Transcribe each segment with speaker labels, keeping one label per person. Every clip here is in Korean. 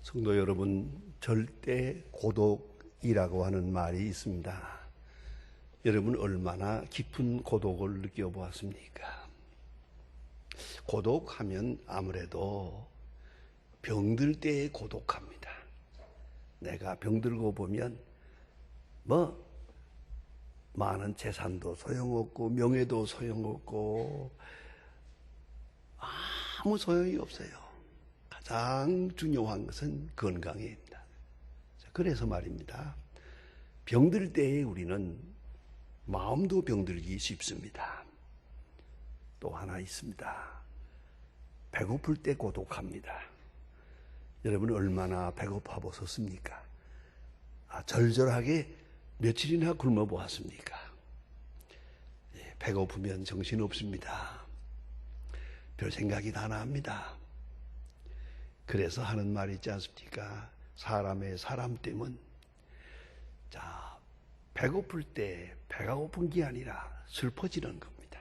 Speaker 1: 성도 여러분, 절대 고독이라고 하는 말이 있습니다. 여러분 얼마나 깊은 고독을 느껴보았습니까? 고독하면 아무래도 병들 때 고독합니다. 내가 병들고 보면 많은 재산도 소용없고 명예도 소용없고 아무 소용이 없어요. 가장 중요한 것은 건강입니다. 그래서 말입니다. 병들 때에 우리는 마음도 병들기 쉽습니다. 또 하나 있습니다. 배고플 때 고독합니다. 여러분 얼마나 배고파 보셨습니까? 절절하게 며칠이나 굶어 보았습니까? 배고프면 정신없습니다. 별 생각이 다 납니다. 그래서 하는 말이 있지 않습니까? 사람의 사람됨은 배고플 때 배가 고픈 게 아니라 슬퍼지는 겁니다.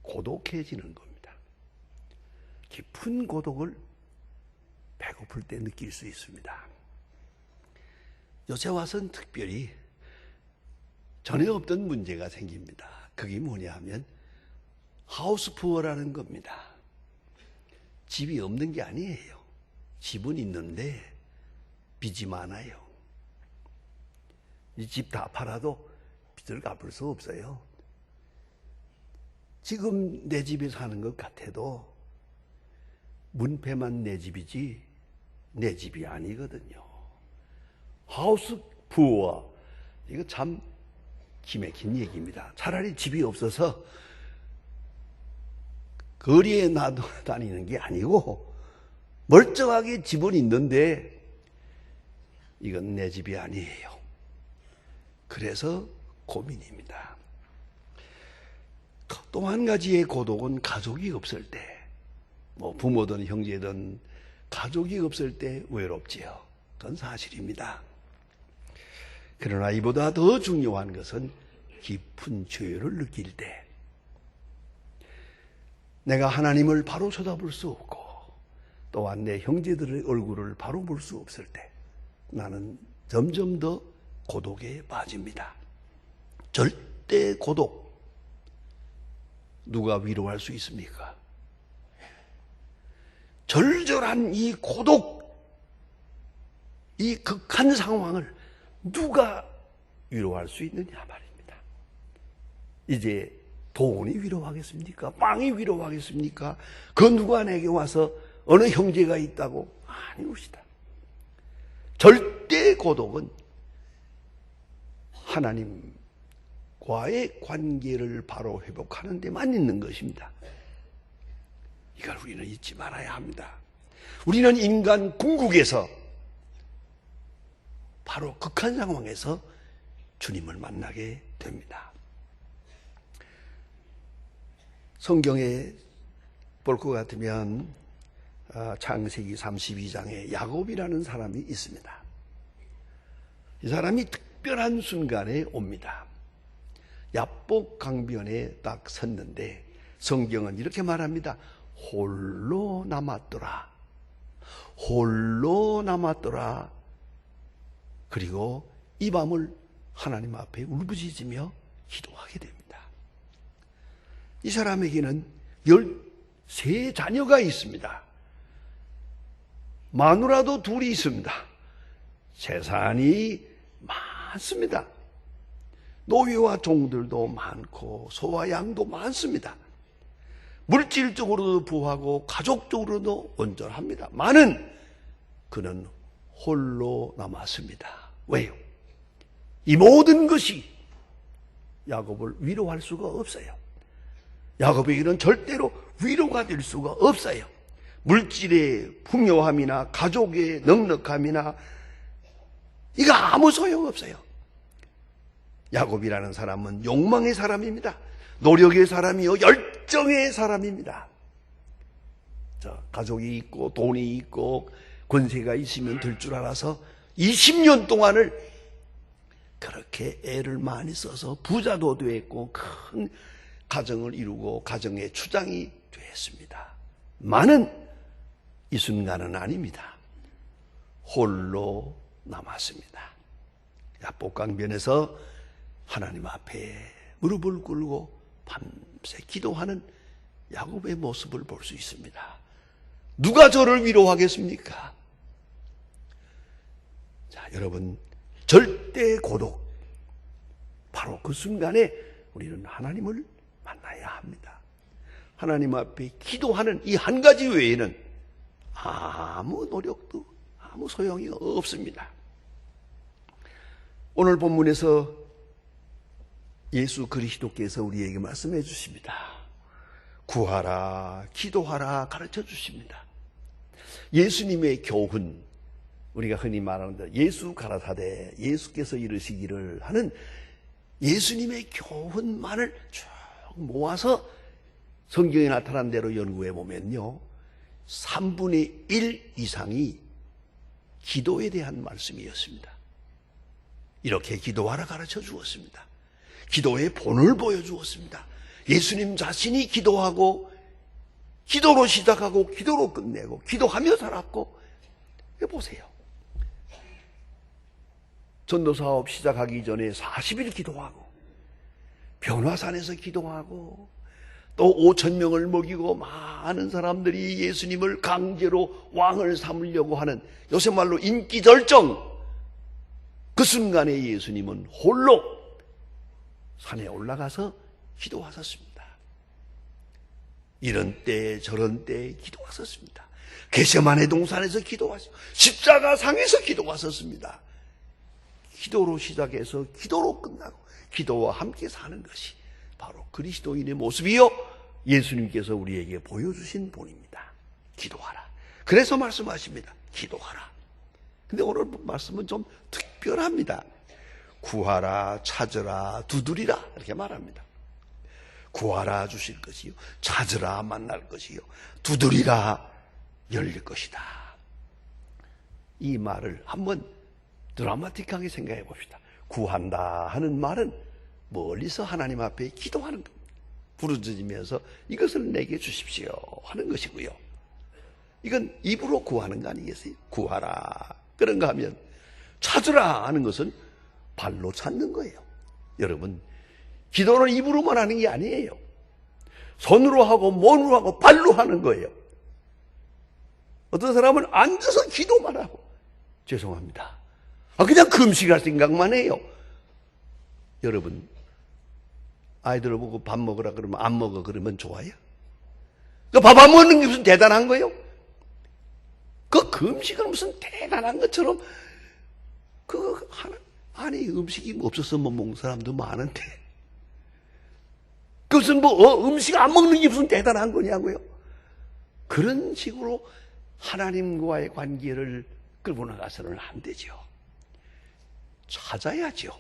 Speaker 1: 고독해지는 겁니다. 깊은 고독을 배고플 때 느낄 수 있습니다. 요새 와서는 특별히 전에 없던 문제가 생깁니다. 그게 뭐냐 하면 하우스 푸어라는 겁니다. 집이 없는 게 아니에요. 집은 있는데 빚이 많아요. 이 집 다 팔아도 빚을 갚을 수 없어요. 지금 내 집에 사는 것 같아도 문패만 내 집이지 내 집이 아니거든요. 하우스 푸어, 이거 참 기맥힌 얘기입니다. 차라리 집이 없어서 거리에 다니는 게 아니고 멀쩡하게 집은 있는데 이건 내 집이 아니에요. 그래서 고민입니다. 또 한 가지의 고독은 가족이 없을 때, 부모든 형제든 가족이 없을 때 외롭지요. 그건 사실입니다. 그러나 이보다 더 중요한 것은 깊은 죄를 느낄 때, 내가 하나님을 바로 쳐다볼 수 없고 또한 내 형제들의 얼굴을 바로 볼 수 없을 때 나는 점점 더 고독에 빠집니다. 절대 고독, 누가 위로할 수 있습니까? 절절한 이 고독, 이 극한 상황을 누가 위로할 수 있느냐 말입니다. 이제 돈이 위로하겠습니까? 빵이 위로하겠습니까? 그 누가 내게 와서 어느 형제가 있다고? 아니옵시다. 절대 고독은 하나님과의 관계를 바로 회복하는 데만 있는 것입니다. 이걸 우리는 잊지 말아야 합니다. 우리는 인간 궁극에서 바로 극한 상황에서 주님을 만나게 됩니다. 성경에 볼 것 같으면 창세기 32장에 야곱이라는 사람이 있습니다. 이 사람이 특별한 순간에 옵니다. 야복 강변에 딱 섰는데 성경은 이렇게 말합니다. 홀로 남았더라. 홀로 남았더라. 그리고 이 밤을 하나님 앞에 울부짖으며 기도하게 됩니다. 이 사람에게는 13자녀가 있습니다. 마누라도 둘이 있습니다. 재산이 많습니다. 노예와 종들도 많고 소와 양도 많습니다. 물질적으로도 부하고 가족적으로도 온전합니다. 많은 그는 홀로 남았습니다. 왜요? 이 모든 것이 야곱을 위로할 수가 없어요. 야곱에게는 절대로 위로가 될 수가 없어요. 물질의 풍요함이나 가족의 넉넉함이나 이거 아무 소용없어요. 야곱이라는 사람은 욕망의 사람입니다. 노력의 사람이요, 열정의 사람입니다. 가족이 있고 돈이 있고 권세가 있으면 될 줄 알아서 20년 동안을 그렇게 애를 많이 써서 부자도 됐고 큰 가정을 이루고 가정의 추장이 됐습니다. 많은 이 순간은 아닙니다. 홀로 남았습니다. 야복강변에서 하나님 앞에 무릎을 꿇고 밤새 기도하는 야곱의 모습을 볼 수 있습니다. 누가 저를 위로하겠습니까? 자, 여러분, 절대 고독, 바로 그 순간에 우리는 하나님을 만나야 합니다. 하나님 앞에 기도하는 이 한 가지 외에는 아무 노력도 아무 소용이 없습니다. 오늘 본문에서 예수 그리스도께서 우리에게 말씀해 주십니다. 구하라, 기도하라 가르쳐 주십니다. 예수님의 교훈, 우리가 흔히 말하는 대로 예수 가라사대, 예수께서 이르시기를 하는 예수님의 교훈만을 쭉 모아서 성경에 나타난 대로 연구해 보면요, 3분의 1 이상이 기도에 대한 말씀이었습니다. 이렇게 기도하라 가르쳐 주었습니다. 기도의 본을 보여주었습니다. 예수님 자신이 기도하고, 기도로 시작하고, 기도로 끝내고, 기도하며 살았고, 보세요. 전도사업 시작하기 전에 40일 기도하고, 변화산에서 기도하고, 또 5,000명을 먹이고 많은 사람들이 예수님을 강제로 왕을 삼으려고 하는, 요새 말로 인기 절정, 그 순간에 예수님은 홀로 산에 올라가서 기도하셨습니다. 이런 때 저런 때 기도하셨습니다. 겟세마네 동산에서 기도하셨습니다. 십자가 상에서 기도하셨습니다. 기도로 시작해서 기도로 끝나고 기도와 함께 사는 것이 바로 그리스도인의 모습이요, 예수님께서 우리에게 보여주신 본입니다. 기도하라. 그래서 말씀하십니다. 기도하라. 근데 오늘 말씀은 좀 특별합니다. 구하라, 찾으라, 두드리라 이렇게 말합니다. 구하라 주실 것이요, 찾으라 만날 것이요, 두드리라 열릴 것이다. 이 말을 한번 드라마틱하게 생각해 봅시다. 구한다 하는 말은 멀리서 하나님 앞에 기도하는 겁니다. 부르짖으면서 이것을 내게 주십시오 하는 것이고요. 이건 입으로 구하는 거 아니겠어요? 구하라 그런가 하면, 찾으라 하는 것은 발로 찾는 거예요. 여러분, 기도는 입으로만 하는 게 아니에요. 손으로 하고 몸으로 하고 발로 하는 거예요. 어떤 사람은 앉아서 기도만 하고, 죄송합니다, 그냥 금식할 생각만 해요. 여러분, 아이들을 보고 밥 먹으라 그러면 안 먹어 그러면 좋아요? 밥 안 먹는 게 무슨 대단한 거예요? 그 금식은 무슨 대단한 것처럼, 아니, 음식이 없어서 못 먹는 사람도 많은데, 그것은 음식 안 먹는 게 무슨 대단한 거냐고요? 그런 식으로 하나님과의 관계를 끌고 나가서는 안 되죠. 찾아야죠.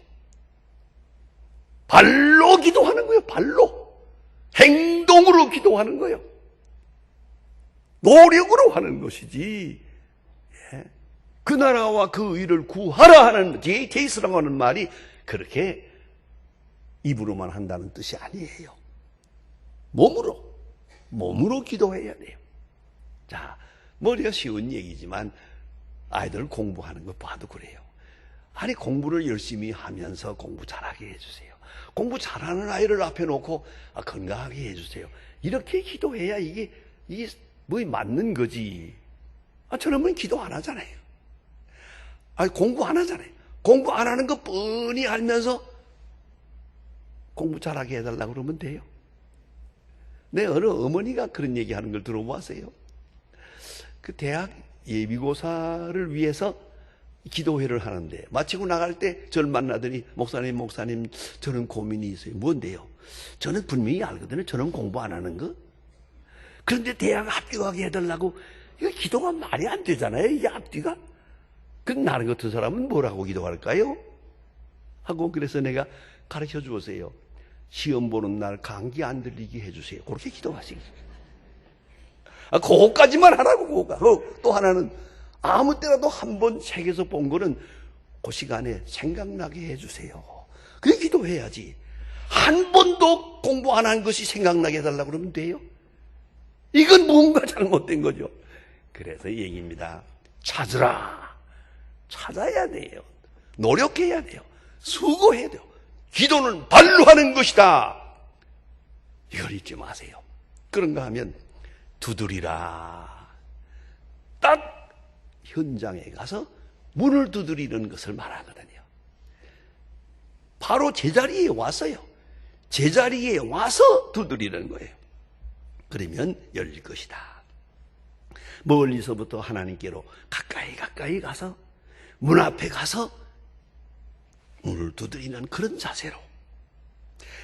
Speaker 1: 발로 기도하는 거예요. 발로. 행동으로 기도하는 거예요. 노력으로 하는 것이지. 그 나라와 그 의를 구하라 하는 데이스라고 하는 말이 그렇게 입으로만 한다는 뜻이 아니에요. 몸으로 기도해야 돼요. 자, 머리가 쉬운 얘기지만 아이들 공부하는 거 봐도 그래요. 아니, 공부를 열심히 하면서 공부 잘하게 해주세요. 공부 잘하는 아이를 앞에 놓고 건강하게 해주세요. 이렇게 기도해야 이게 맞는 거지. 저놈은 기도 안 하잖아요. 공부 안 하잖아요. 공부 안 하는 거 뻔히 알면서 공부 잘하게 해달라고 그러면 돼요. 내 어느 어머니가 그런 얘기하는 걸 들어보았어요. 그 대학 예비고사를 위해서 기도회를 하는데 마치고 나갈 때 저를 만나더니 목사님 저는 고민이 있어요. 뭔데요? 저는 분명히 알거든요. 저는 공부 안 하는 거. 그런데 대학 합격하게 해달라고, 이거 기도가 말이 안 되잖아요. 이게 앞뒤가. 그럼 나는 같은 사람은 뭐라고 기도할까요? 하고, 그래서 내가 가르쳐 주었어요. 시험 보는 날 감기 안 들리게 해주세요. 그렇게 기도하시기. 그거까지만 하라고. 또 하나는 아무 때라도 한 번 책에서 본 거는 그 시간에 생각나게 해주세요. 그게 기도해야지. 한 번도 공부 안 한 것이 생각나게 해달라고 그러면 돼요? 이건 뭔가 잘못된 거죠. 그래서 이 얘기입니다. 찾으라. 찾아야 돼요. 노력해야 돼요. 수고해야 돼요. 기도는 발로 하는 것이다. 이걸 잊지 마세요. 그런가 하면 두드리라. 딱 현장에 가서 문을 두드리는 것을 말하거든요. 바로 제자리에 왔어요. 제자리에 와서 두드리는 거예요. 그러면 열릴 것이다. 멀리서부터 하나님께로 가까이 가서 문 앞에 가서 문을 두드리는 그런 자세로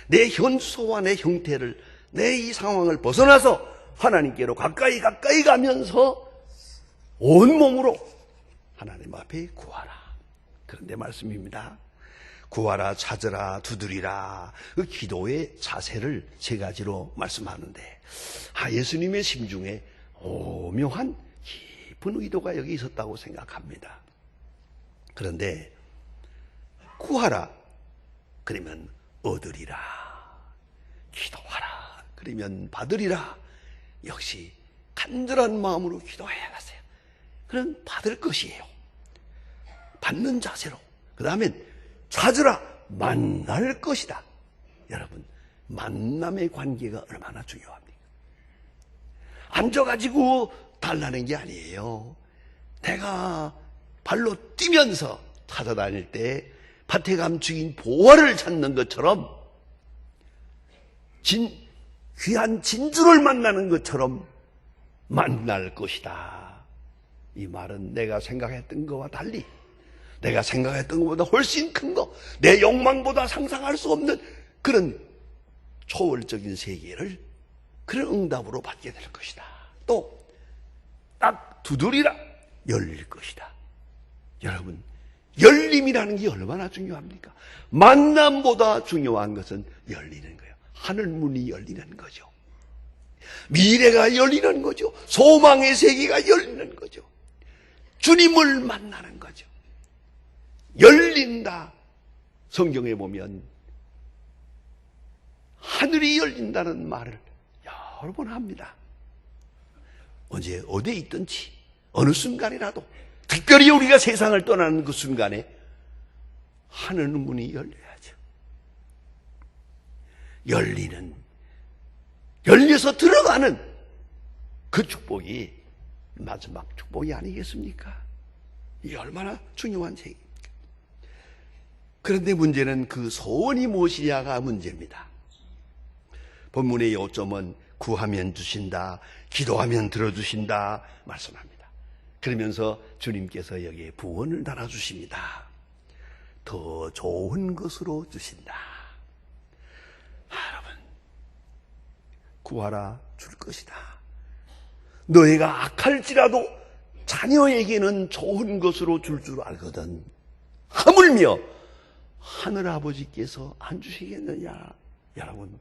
Speaker 1: 내 현수와 내 형태를, 내 이 상황을 벗어나서 하나님께로 가까이 가면서 온몸으로 하나님 앞에 구하라. 그런데 말씀입니다. 구하라, 찾으라, 두드리라. 그 기도의 자세를 세 가지로 말씀하는데, 예수님의 심중에 오묘한 깊은 의도가 여기 있었다고 생각합니다. 그런데 구하라 그러면 얻으리라, 기도하라 그러면 받으리라. 역시 간절한 마음으로 기도해야 하세요. 그럼 받을 것이에요. 받는 자세로. 그 다음엔 찾으라, 만날 것이다. 여러분, 만남의 관계가 얼마나 중요합니까? 앉아가지고 달라는 게 아니에요. 내가 발로 뛰면서 찾아다닐 때 밭에 감추인 보화를 찾는 것처럼, 귀한 진주를 만나는 것처럼 만날 것이다. 이 말은 내가 생각했던 것과 달리, 내가 생각했던 것보다 훨씬 큰 것, 내 욕망보다 상상할 수 없는 그런 초월적인 세계를 그런 응답으로 받게 될 것이다. 또 딱 두드리라, 열릴 것이다. 여러분, 열림이라는 게 얼마나 중요합니까? 만남보다 중요한 것은 열리는 거예요. 하늘문이 열리는 거죠. 미래가 열리는 거죠. 소망의 세계가 열리는 거죠. 주님을 만나는 거죠. 열린다. 성경에 보면 하늘이 열린다는 말을 여러 번 합니다. 언제 어디에 있든지 어느 순간이라도, 특별히 우리가 세상을 떠나는 그 순간에 하늘 문이 열려야죠. 열려서 들어가는 그 축복이 마지막 축복이 아니겠습니까? 이게 얼마나 중요한 얘기입니까? 그런데 문제는 그 소원이 무엇이냐가 문제입니다. 본문의 요점은 구하면 주신다, 기도하면 들어주신다 말씀합니다. 그러면서 주님께서 여기에 부원을 달아주십니다. 더 좋은 것으로 주신다. 여러분, 구하라, 줄 것이다. 너희가 악할지라도 자녀에게는 좋은 것으로 줄 줄 알거든. 하물며 하늘아버지께서 안 주시겠느냐. 여러분,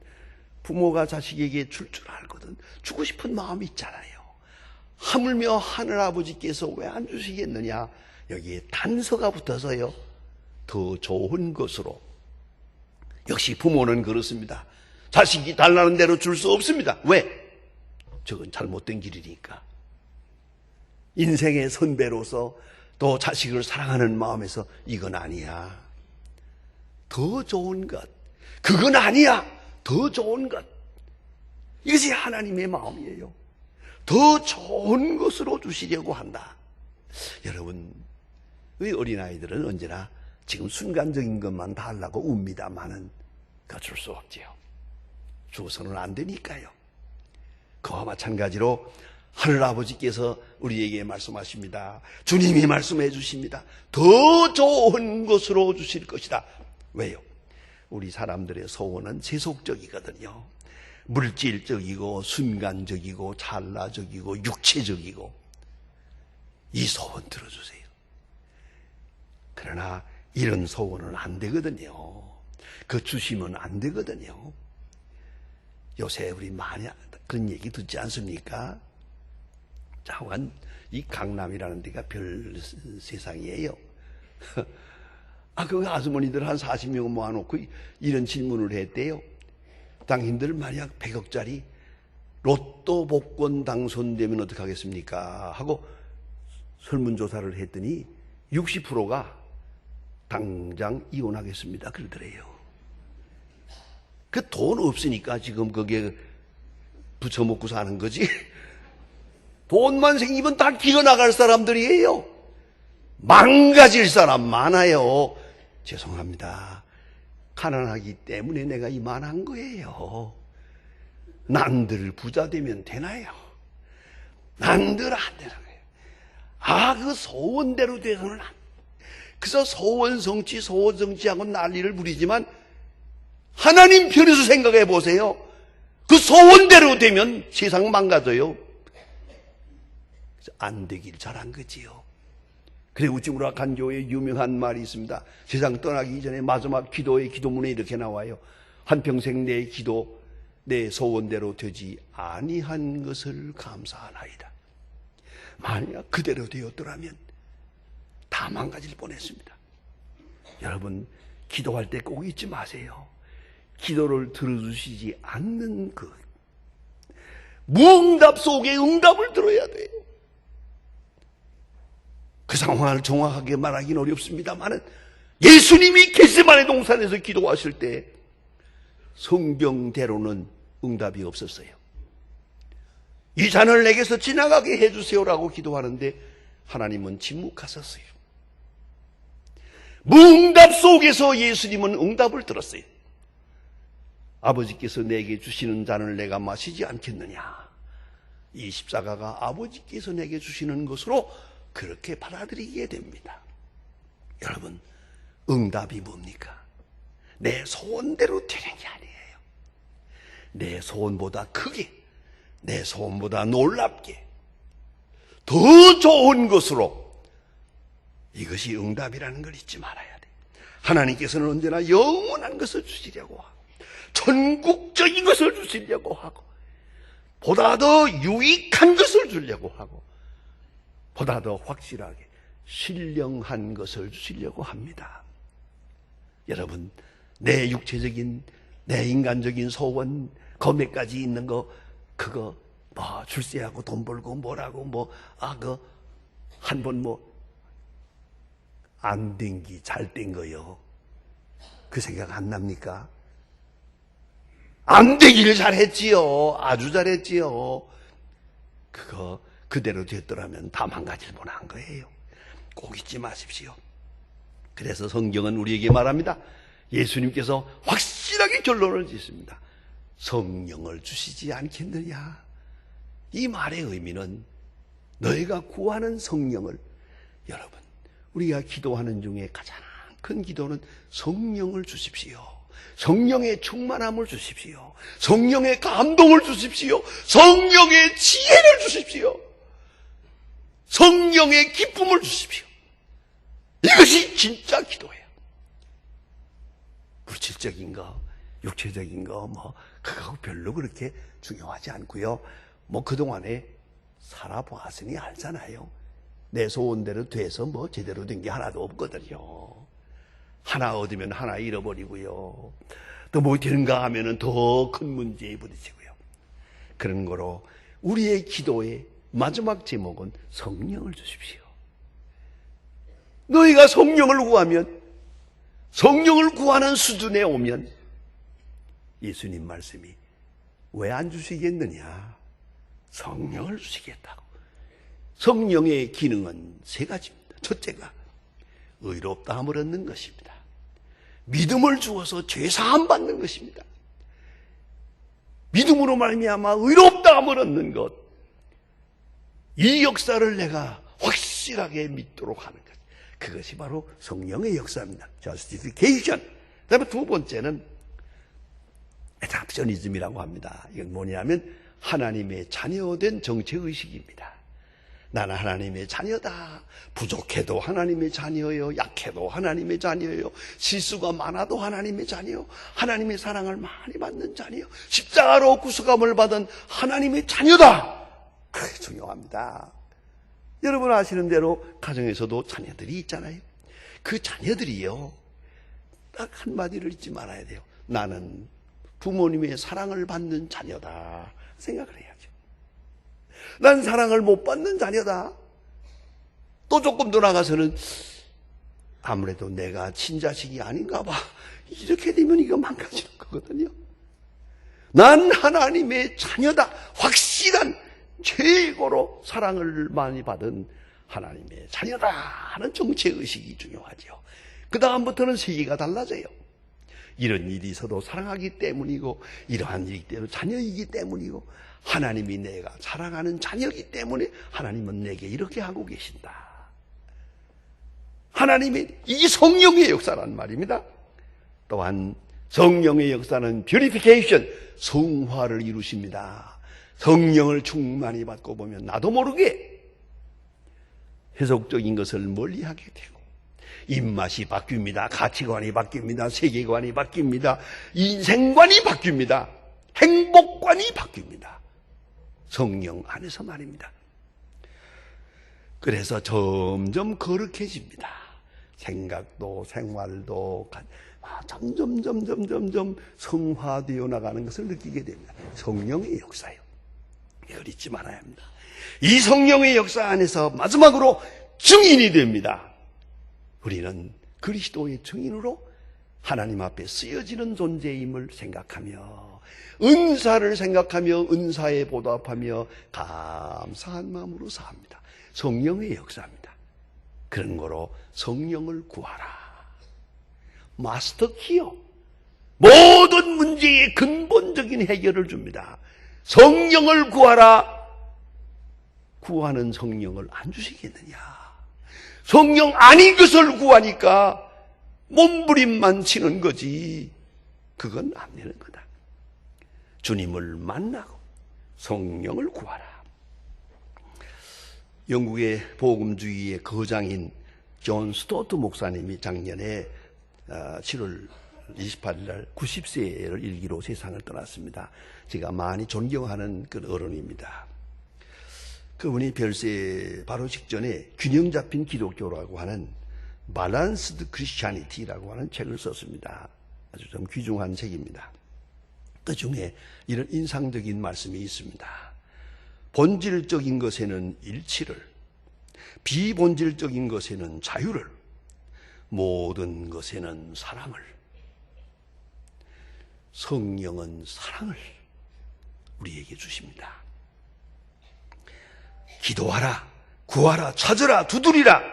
Speaker 1: 부모가 자식에게 줄 줄 알거든 주고 싶은 마음이 있잖아요. 하물며 하늘아버지께서 왜 안 주시겠느냐. 여기에 단서가 붙어서요, 더 좋은 것으로. 역시 부모는 그렇습니다. 자식이 달라는 대로 줄 수 없습니다. 왜? 저건 잘못된 길이니까. 인생의 선배로서 또 자식을 사랑하는 마음에서 이건 아니야, 더 좋은 것, 그건 아니야, 더 좋은 것. 이것이 하나님의 마음이에요. 더 좋은 것으로 주시려고 한다. 여러분, 우리 어린아이들은 언제나 지금 순간적인 것만 달라고 웁니다만은 그거 줄 수 없지요. 주어서는 안 되니까요. 그와 마찬가지로 하늘아버지께서 우리에게 말씀하십니다. 주님이 말씀해 주십니다. 더 좋은 것으로 주실 것이다. 왜요? 우리 사람들의 소원은 세속적이거든요. 물질적이고 순간적이고 찰나적이고 육체적이고. 이 소원 들어주세요. 그러나 이런 소원은 안 되거든요. 그 주시면 안 되거든요. 요새 우리 많이 그런 얘기 듣지 않습니까? 자관, 이 강남이라는 데가 별 세상이에요. 그 아주머니들 한 40명 모아놓고 이런 질문을 했대요. 당신들 만약 100억짜리 로또 복권 당선되면 어떡하겠습니까? 하고 설문조사를 했더니 60%가 당장 이혼하겠습니다 그러더래요. 그 돈 없으니까 지금 거기에 붙여먹고 사는 거지. 돈만 생기면 다 기어나갈 사람들이에요. 망가질 사람 많아요. 죄송합니다. 가난하기 때문에 내가 이만한 거예요. 남들 부자 되면 되나요? 남들 안 되는 거예요. 그 소원대로 돼서는 안. 그래서 소원성취하고 난리를 부리지만 하나님 편에서 생각해 보세요. 그 소원대로 되면 세상 망가져요. 그래서 안 되길 잘한 거지요. 그래 우찌무라 간교의 유명한 말이 있습니다. 세상 떠나기 전에 마지막 기도의 기도문에 이렇게 나와요. 한평생 내 기도 내 소원대로 되지 아니한 것을 감사하나이다. 만약 그대로 되었더라면 다 망가질 뻔했습니다. 여러분 기도할 때 꼭 잊지 마세요. 기도를 들어주시지 않는 그 무응답 속에 응답을 들어야 돼요. 그 상황을 정확하게 말하기는 어렵습니다만 예수님이 겟세마네 동산에서 기도하실 때 성경대로는 응답이 없었어요. 이 잔을 내게서 지나가게 해주세요라고 기도하는데 하나님은 침묵하셨어요. 무응답 속에서 예수님은 응답을 들었어요. 아버지께서 내게 주시는 잔을 내가 마시지 않겠느냐. 이 십자가가 아버지께서 내게 주시는 것으로 그렇게 받아들이게 됩니다. 여러분 응답이 뭡니까? 내 소원대로 되는 게 아니에요. 내 소원보다 크게, 내 소원보다 놀랍게 더 좋은 것으로, 이것이 응답이라는 걸 잊지 말아야 돼. 하나님께서는 언제나 영원한 것을 주시려고 하고 천국적인 것을 주시려고 하고 보다 더 유익한 것을 주려고 하고 보다 더 확실하게 신령한 것을 주시려고 합니다. 여러분 내 육체적인 내 인간적인 소원 그 몇 가지 있는 거 그거 뭐 출세하고 돈 벌고 뭐라고 뭐 한 번 뭐 안 된 기 잘 된 거요. 그 생각 안 납니까? 안 되기를 잘했지요. 아주 잘했지요. 그거 그대로 됐더라면 다 망가질 뻔한 거예요. 꼭 잊지 마십시오. 그래서 성경은 우리에게 말합니다. 예수님께서 확실하게 결론을 짓습니다. 성령을 주시지 않겠느냐. 이 말의 의미는 너희가 구하는 성령을, 여러분 우리가 기도하는 중에 가장 큰 기도는 성령을 주십시오. 성령의 충만함을 주십시오. 성령의 감동을 주십시오. 성령의 지혜를 주십시오. 성령의 기쁨을 주십시오. 이것이 진짜 기도예요. 물질적인 거, 육체적인 거, 그거 별로 그렇게 중요하지 않고요. 그동안에 살아보았으니 알잖아요. 내 소원대로 돼서 제대로 된 게 하나도 없거든요. 하나 얻으면 하나 잃어버리고요. 또 되는가 하면은 더 큰 문제에 부딪히고요. 그런 거로 우리의 기도의 마지막 제목은 성령을 주십시오. 너희가 성령을 구하면, 성령을 구하는 수준에 오면 예수님 말씀이 왜 안 주시겠느냐? 성령을 주시겠다고. 성령의 기능은 세 가지입니다. 첫째가 의롭다함을 얻는 것입니다. 믿음을 주어서 죄사함 받는 것입니다. 믿음으로 말미암아 의롭다함을 얻는 것, 이 역사를 내가 확실하게 믿도록 하는 것, 그것이 바로 성령의 역사입니다. justification. 그다음에 두 번째는 adoptionism이라고 합니다. 이건 뭐냐면 하나님의 자녀된 정체의식입니다. 나는 하나님의 자녀다. 부족해도 하나님의 자녀요. 약해도 하나님의 자녀요. 실수가 많아도 하나님의 자녀요. 하나님의 사랑을 많이 받는 자녀요. 십자가로 구속함을 받은 하나님의 자녀다. 그게 중요합니다. 여러분 아시는 대로 가정에서도 자녀들이 있잖아요. 그 자녀들이요, 딱 한마디를 잊지 말아야 돼요. 나는 부모님의 사랑을 받는 자녀다 생각을 해야죠. 난 사랑을 못 받는 자녀다. 또 조금 더 나가서는 아무래도 내가 친자식이 아닌가 봐. 이렇게 되면 이거 망가지는 거거든요. 난 하나님의 자녀다. 확실한 최고로 사랑을 많이 받은 하나님의 자녀다 하는 정체의식이 중요하죠. 그 다음부터는 세계가 달라져요. 이런 일이 있어도 사랑하기 때문이고, 이러한 일이기 때문에 자녀이기 때문이고, 하나님이 내가 사랑하는 자녀이기 때문에 하나님은 내게 이렇게 하고 계신다. 하나님의 이 성령의 역사란 말입니다. 또한 성령의 역사는 퓨리피케이션, 성화를 이루십니다. 성령을 충만히 받고 보면 나도 모르게 해석적인 것을 멀리하게 되고, 입맛이 바뀝니다. 가치관이 바뀝니다. 세계관이 바뀝니다. 인생관이 바뀝니다. 행복관이 바뀝니다. 성령 안에서 말입니다. 그래서 점점 거룩해집니다. 생각도 생활도 점점 성화되어 나가는 것을 느끼게 됩니다. 성령의 역사요. 이걸 잊지 말아야 합니다. 이 성령의 역사 안에서 마지막으로 증인이 됩니다. 우리는 그리스도의 증인으로 하나님 앞에 쓰여지는 존재임을 생각하며, 은사를 생각하며 은사에 보답하며 감사한 마음으로 삽니다. 성령의 역사입니다. 그런 거로 성령을 구하라. 마스터 키요. 모든 문제의 근본적인 해결을 줍니다. 성령을 구하라. 구하는 성령을 안 주시겠느냐. 성령 아닌 것을 구하니까 몸부림만 치는 거지. 그건 안 되는 거다. 주님을 만나고 성령을 구하라. 영국의 복음주의의 거장인 존 스토트 목사님이 작년에 7월 28일 날 90세를 일기로 세상을 떠났습니다. 제가 많이 존경하는 그 어른입니다. 그분이 별세 바로 직전에 균형 잡힌 기독교라고 하는 Balanced Christianity라고 하는 책을 썼습니다. 아주 좀 귀중한 책입니다. 그 중에 이런 인상적인 말씀이 있습니다. 본질적인 것에는 일치를, 비본질적인 것에는 자유를, 모든 것에는 사랑을. 성령은 사랑을 우리에게 주십니다. 기도하라, 구하라, 찾으라, 두드리라.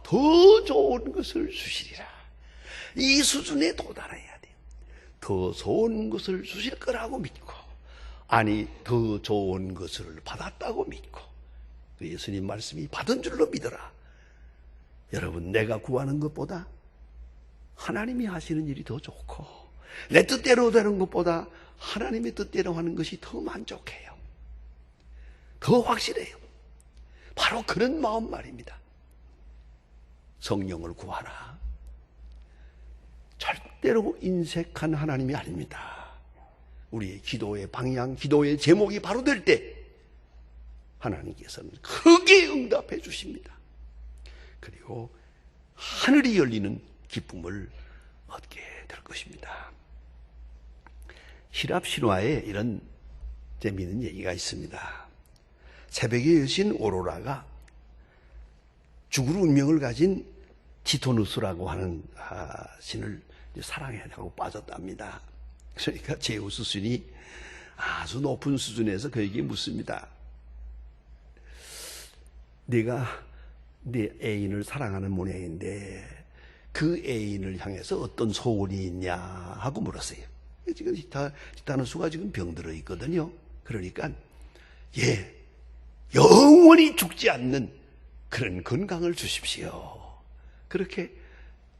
Speaker 1: 더 좋은 것을 주시리라. 이 수준에 도달해야 돼요. 더 좋은 것을 주실 거라고 믿고, 아니 더 좋은 것을 받았다고 믿고, 예수님 말씀이 받은 줄로 믿어라. 여러분, 내가 구하는 것보다 하나님이 하시는 일이 더 좋고, 내 뜻대로 되는 것보다 하나님의 뜻대로 하는 것이 더 만족해요. 더 확실해요. 바로 그런 마음 말입니다. 성령을 구하라. 절대로 인색한 하나님이 아닙니다. 우리의 기도의 방향, 기도의 제목이 바로 될 때 하나님께서는 크게 응답해 주십니다. 그리고 하늘이 열리는 기쁨을 얻게 될 것입니다. 히랍 신화에 이런 재미있는 얘기가 있습니다. 새벽의 여신 오로라가 죽을 운명을 가진 티토누스라고 하는 신을 사랑하고 빠졌답니다. 그러니까 제우스 신이 아주 높은 수준에서 그에게 묻습니다. 네가 네 애인을 사랑하는 모양인데 그 애인을 향해서 어떤 소원이 있냐 하고 물었어요. 지금 티타누스가 지금 병들어 있거든요. 그러니까 영원히 죽지 않는 그런 건강을 주십시오. 그렇게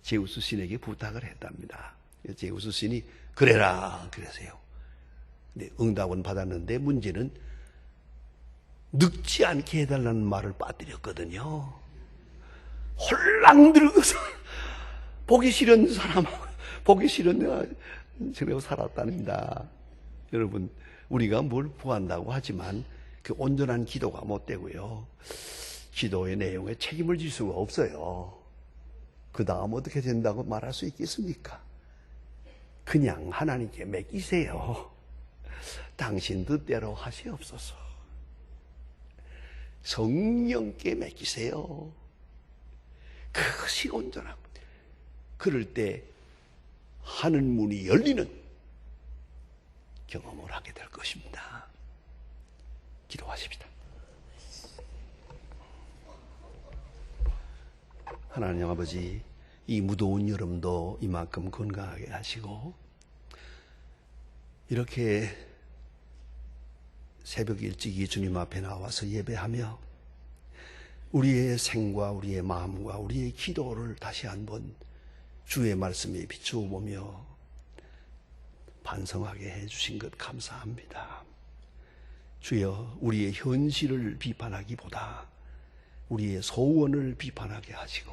Speaker 1: 제우스 신에게 부탁을 했답니다. 제우스 신이 그래라 그래서요. 네, 응답은 받았는데 문제는 늙지 않게 해달라는 말을 빠뜨렸거든요. 홀랑 늙어서 보기 싫은 사람하고 보기 싫은 내가 저러고 살았답니다. 여러분, 우리가 뭘 구한다고 하지만 그 온전한 기도가 못 되고요. 기도의 내용에 책임을 질 수가 없어요. 그 다음 어떻게 된다고 말할 수 있겠습니까? 그냥 하나님께 맡기세요. 당신 뜻대로 하시옵소서. 성령께 맡기세요. 그것이 온전하고, 그럴 때 하늘 문이 열리는 경험을 하게 될 것입니다. 기도하십시다. 하나님 아버지, 이 무더운 여름도 이만큼 건강하게 하시고, 이렇게 새벽 일찍이 주님 앞에 나와서 예배하며 우리의 생과 우리의 마음과 우리의 기도를 다시 한번 주의 말씀에 비추어 보며 반성하게 해주신 것 감사합니다. 주여, 우리의 현실을 비판하기보다 우리의 소원을 비판하게 하시고,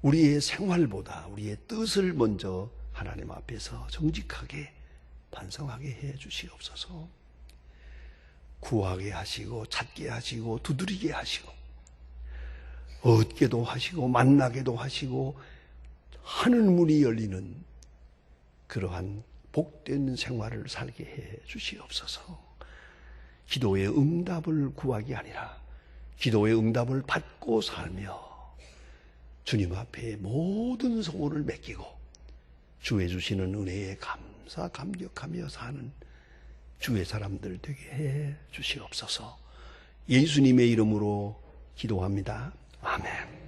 Speaker 1: 우리의 생활보다 우리의 뜻을 먼저 하나님 앞에서 정직하게 반성하게 해 주시옵소서. 구하게 하시고 찾게 하시고 두드리게 하시고 얻게도 하시고 만나게도 하시고 하늘 문이 열리는 그러한 복된 생활을 살게 해 주시옵소서. 기도의 응답을 구하기 아니라 기도의 응답을 받고 살며 주님 앞에 모든 소원을 맡기고 주의 주시는 은혜에 감사 감격하며 사는 주의 사람들 되게 해 주시옵소서. 예수님의 이름으로 기도합니다. 아멘.